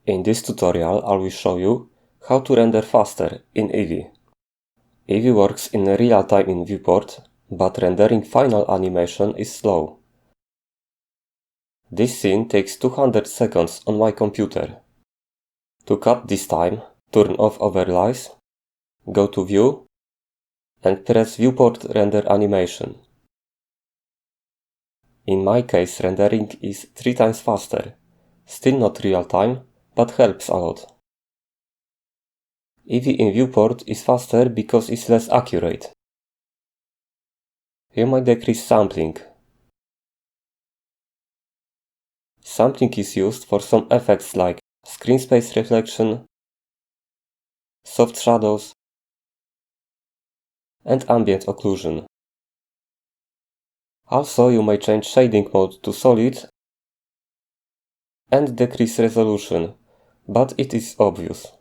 In this tutorial I will show you how to render faster in Eevee. Eevee works in real time in viewport, but rendering final animation is slow. This scene takes 200 seconds on my computer. To cut this time, turn off overlays, go to View, and press Viewport Render Animation. In my case, rendering is 3 times faster. Still not real time, but helps a lot. Eevee in viewport is faster because it's less accurate. You might decrease sampling. Sampling is used for some effects like screen space reflection, soft shadows, and ambient occlusion. Also, you may change shading mode to solid and decrease resolution, but it is obvious.